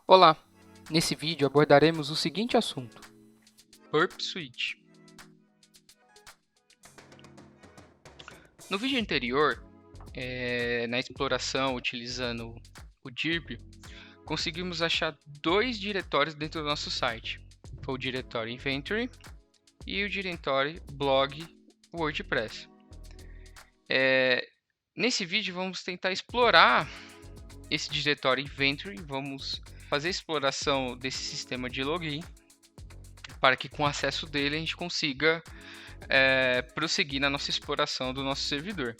Olá! Nesse vídeo abordaremos o seguinte assunto: Burp Suite. No vídeo anterior, na exploração utilizando o DIRB, conseguimos achar dois diretórios dentro do nosso site. Foi o diretório Inventory e o diretório Blog WordPress. Nesse vídeo vamos tentar explorar esse diretório Inventory, vamos fazer a exploração desse sistema de login para que com acesso dele a gente consiga prosseguir na nossa exploração do nosso servidor.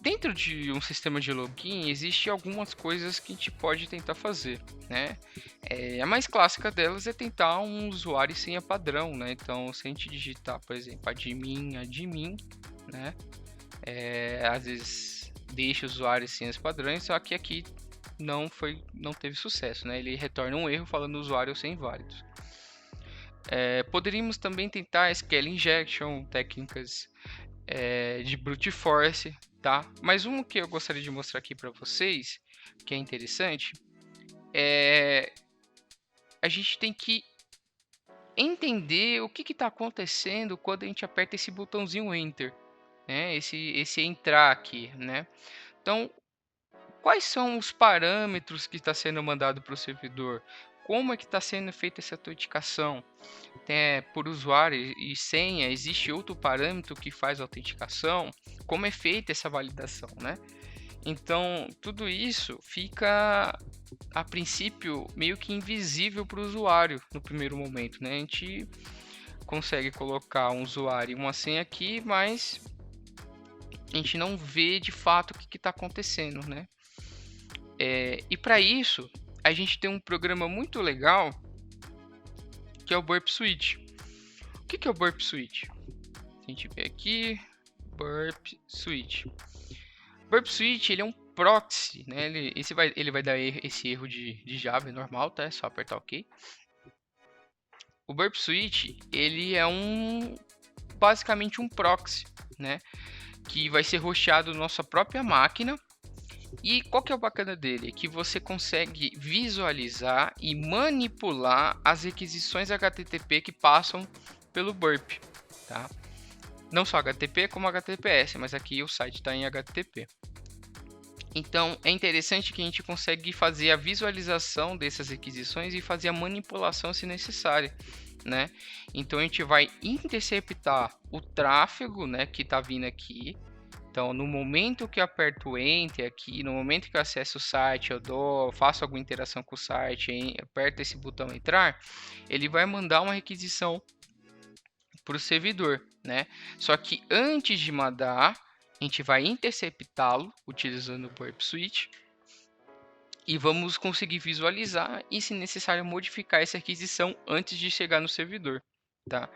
Dentro de um sistema de login, existem algumas coisas que a gente pode tentar fazer, né? A mais clássica delas é tentar um usuário e senha padrão, né? Então, se a gente digitar, por exemplo, admin, né? Às vezes deixa o usuário e senhas padrões, só que aqui não teve sucesso, né? Ele retorna um erro falando usuário sem inválidos. Poderíamos também tentar SQL injection, técnicas de brute force, tá? Mas um que eu gostaria de mostrar aqui para vocês, que é interessante, a gente tem que entender o que está acontecendo quando a gente aperta esse botãozinho Enter, né? Esse entrar aqui, né? Então, quais são os parâmetros que está sendo mandado para o servidor? Como é que está sendo feita essa autenticação? Por usuário e senha, existe outro parâmetro que faz a autenticação? Como é feita essa validação, né? Então, tudo isso fica, a princípio, meio que invisível para o usuário no primeiro momento, né? A gente consegue colocar um usuário e uma senha aqui, mas a gente não vê de fato o que está acontecendo, né? E para isso, a gente tem um programa muito legal que é o Burp Suite. O que é o Burp Suite? A gente vê aqui, Burp Suite. Burp Suite ele é um proxy, né? Ele vai dar esse erro de Java, é normal, tá? É só apertar OK. O Burp Suite ele é basicamente um proxy, né? Que vai ser hosteado na nossa própria máquina. E qual que é o bacana dele? É que você consegue visualizar e manipular as requisições HTTP que passam pelo Burp, tá? Não só HTTP como HTTPS, mas aqui o site está em HTTP. Então é interessante que a gente consegue fazer a visualização dessas requisições e fazer a manipulação se necessário, né? Então a gente vai interceptar o tráfego, né, que está vindo aqui. Então, no momento que eu aperto Enter aqui, no momento que eu acesso o site, faço alguma interação com o site, aperto esse botão entrar, ele vai mandar uma requisição para o servidor, né? Só que antes de mandar, a gente vai interceptá-lo utilizando o Burp Suite e vamos conseguir visualizar e, se necessário, modificar essa requisição antes de chegar no servidor, tá?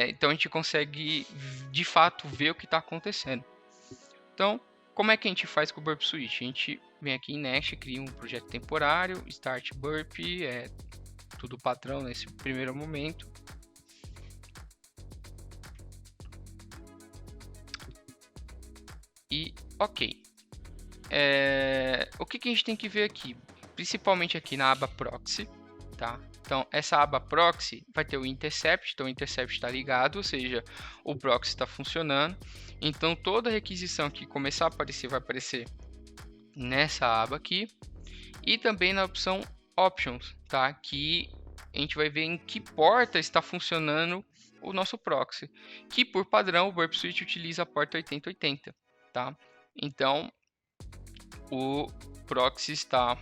Então a gente consegue de fato ver o que está acontecendo. Então, como é que a gente faz com o Burp Suite? A gente vem aqui em Next, cria um projeto temporário, Start Burp, tudo padrão nesse primeiro momento. E ok. O que a gente tem que ver aqui? Principalmente aqui na aba Proxy, tá? Então, essa aba Proxy vai ter o Intercept, então o Intercept está ligado, ou seja, o Proxy está funcionando. Então, toda requisição que começar a aparecer, vai aparecer nessa aba aqui. E também na opção Options, tá? Que a gente vai ver em que porta está funcionando o nosso proxy. Que, por padrão, o Burp Suite utiliza a porta 8080, tá? Então, o proxy está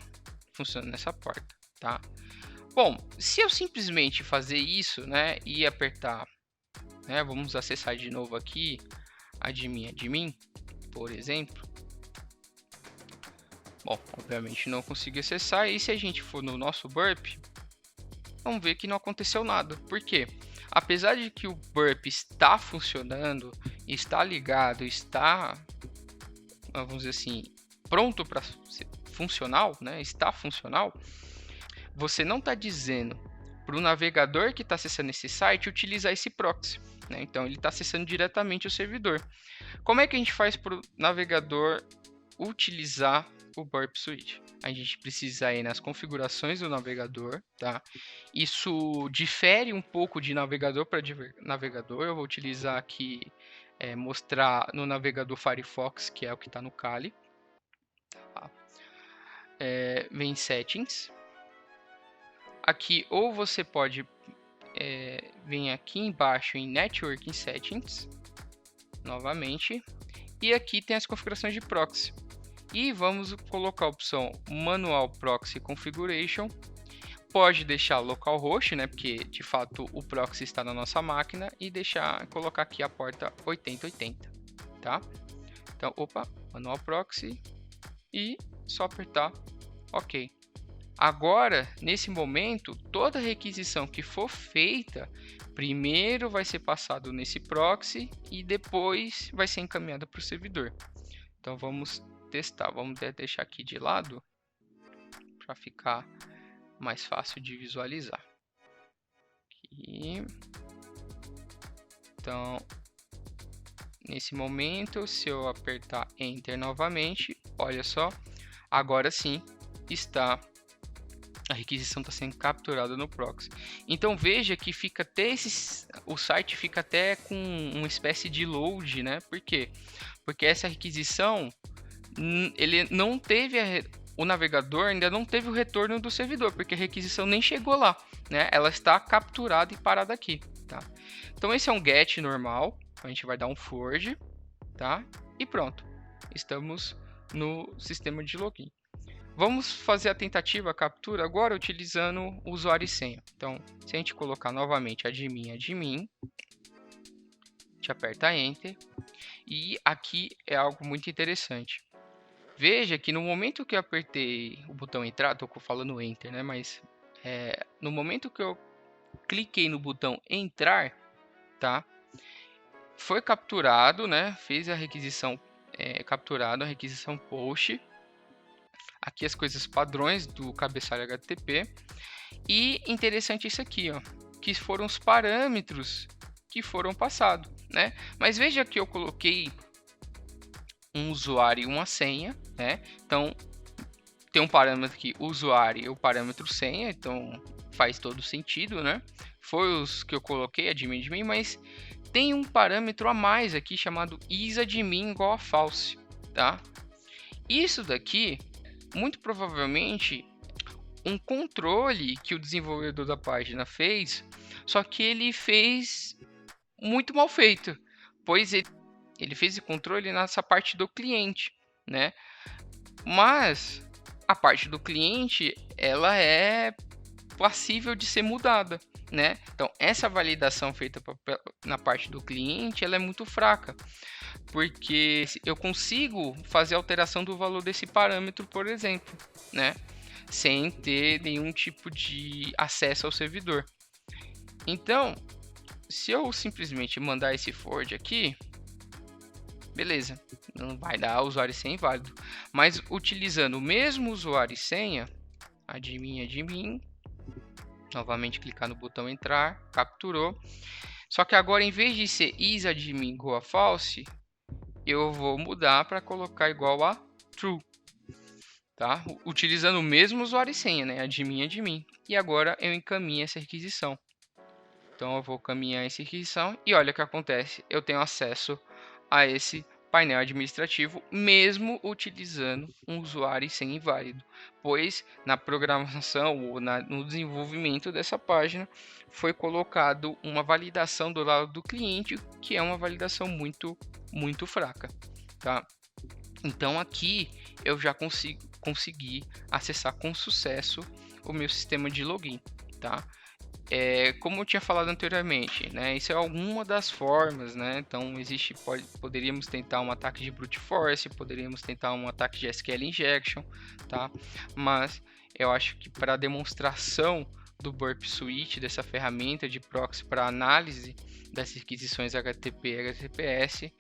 funcionando nessa porta, tá? Bom, se eu simplesmente fazer isso, né, e apertar, né, vamos acessar de novo aqui, admin, por exemplo. Bom, obviamente não consigo acessar, e se a gente for no nosso Burp, vamos ver que não aconteceu nada. Por quê? Apesar de que o Burp está funcionando, está ligado, está, vamos dizer assim, pronto para ser funcional, né? Está funcional, você não está dizendo para o navegador que está acessando esse site utilizar esse proxy, né? Então ele está acessando diretamente o servidor. Como é que a gente faz para o navegador utilizar o Burp Suite. A gente precisa ir nas configurações do navegador, tá? Isso difere um pouco de navegador para navegador. Eu vou utilizar aqui, mostrar no navegador Firefox, que é o que está no Kali. Tá? Vem em Settings. Aqui, ou você pode vir aqui embaixo em Network Settings, novamente. E aqui tem as configurações de proxy. E vamos colocar a opção Manual Proxy Configuration. Pode deixar localhost, né, porque de fato o proxy está na nossa máquina, e colocar aqui a porta 8080, tá? Então, Manual Proxy, e só apertar OK. Agora, nesse momento, toda requisição que for feita, primeiro vai ser passado nesse proxy e depois vai ser encaminhada para o servidor. Então, vamos testar. Vamos deixar aqui de lado para ficar mais fácil de visualizar. Aqui. Então, nesse momento, se eu apertar Enter novamente, olha só, agora sim a requisição está sendo capturada no proxy. Então veja que fica até o site fica até com uma espécie de load, né? Por quê? Porque essa requisição, ele não teve o navegador ainda não teve o retorno do servidor, porque a requisição nem chegou lá, né? Ela está capturada e parada aqui, tá? Então esse é um get normal, a gente vai dar um forge, tá? E pronto, estamos no sistema de login. Vamos fazer a tentativa, a captura agora utilizando o usuário e senha. Então, se a gente colocar novamente admin, a gente aperta Enter. E aqui é algo muito interessante. Veja que no momento que eu apertei o botão entrar, estou falando Enter, né? Mas no momento que eu cliquei no botão entrar, tá? Foi capturado, né? Fez a requisição capturado, a requisição post. Aqui as coisas padrões do cabeçalho HTTP. E interessante isso aqui, ó, que foram os parâmetros que foram passados, né? Mas veja que eu coloquei um usuário e uma senha, né? Então tem um parâmetro aqui, usuário e o parâmetro senha, então faz todo sentido, né? Foi os que eu coloquei, admin, mas tem um parâmetro a mais aqui chamado isadmin igual a false, tá? Isso daqui muito provavelmente um controle que o desenvolvedor da página fez, só que ele fez muito mal feito, pois ele fez o controle nessa parte do cliente, né? Mas a parte do cliente, ela é passível de ser mudada, né? Então essa validação feita na parte do cliente, ela é muito fraca, porque eu consigo fazer alteração do valor desse parâmetro, por exemplo, né? Sem ter nenhum tipo de acesso ao servidor. Então, se eu simplesmente mandar esse forward aqui, beleza, não vai dar usuário e senha inválido. Mas utilizando o mesmo usuário e senha, admin, novamente clicar no botão entrar, capturou. Só que agora, em vez de ser isadmin igual a false, eu vou mudar para colocar igual a true, tá? Utilizando o mesmo usuário e senha, né? Admin. E agora eu encaminho essa requisição. Então eu vou caminhar essa requisição e olha o que acontece. Eu tenho acesso a esse painel administrativo, mesmo utilizando um usuário e senha inválido, pois na programação ou no desenvolvimento dessa página foi colocado uma validação do lado do cliente, que é uma validação muito fraca, tá? Então aqui eu já consegui acessar com sucesso o meu sistema de login, tá? Como eu tinha falado anteriormente, né? Isso é alguma das formas, né? Então poderíamos tentar um ataque de brute force, poderíamos tentar um ataque de SQL injection, tá? Mas eu acho que para a demonstração do Burp Suite, dessa ferramenta de proxy para análise das requisições HTTP e HTTPS,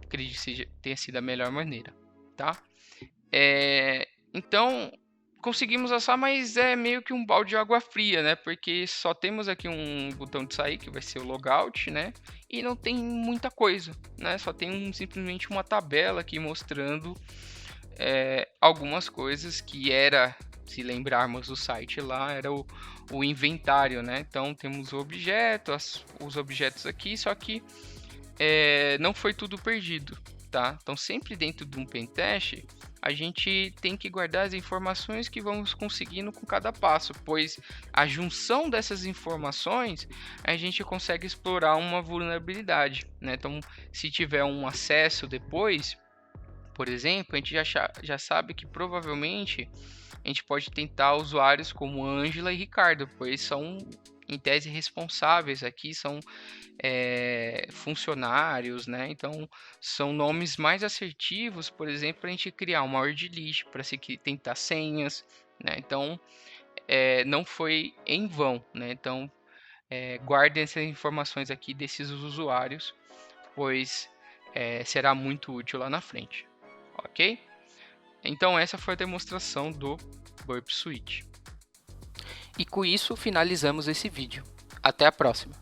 acredito que tenha sido a melhor maneira, tá? Então, conseguimos acessar, mas é meio que um balde de água fria, né? Porque só temos aqui um botão de sair, que vai ser o logout, né? E não tem muita coisa, né? Só tem simplesmente uma tabela aqui mostrando algumas coisas que era, se lembrarmos do site lá, era o inventário, né? Então temos o objeto, os objetos aqui, só que não foi tudo perdido, tá? Então sempre dentro de um pentest a gente tem que guardar as informações que vamos conseguindo com cada passo, pois a junção dessas informações a gente consegue explorar uma vulnerabilidade, né? Então se tiver um acesso depois, por exemplo, a gente já sabe que provavelmente a gente pode tentar usuários como Ângela e Ricardo, pois são, em tese, responsáveis aqui, são funcionários, né? Então, são nomes mais assertivos, por exemplo, para a gente criar uma word list, para se tentar senhas, né? Então, não foi em vão, né? Então, guardem essas informações aqui desses usuários, pois será muito útil lá na frente, ok? Então essa foi a demonstração do Burp Suite. E com isso finalizamos esse vídeo. Até a próxima!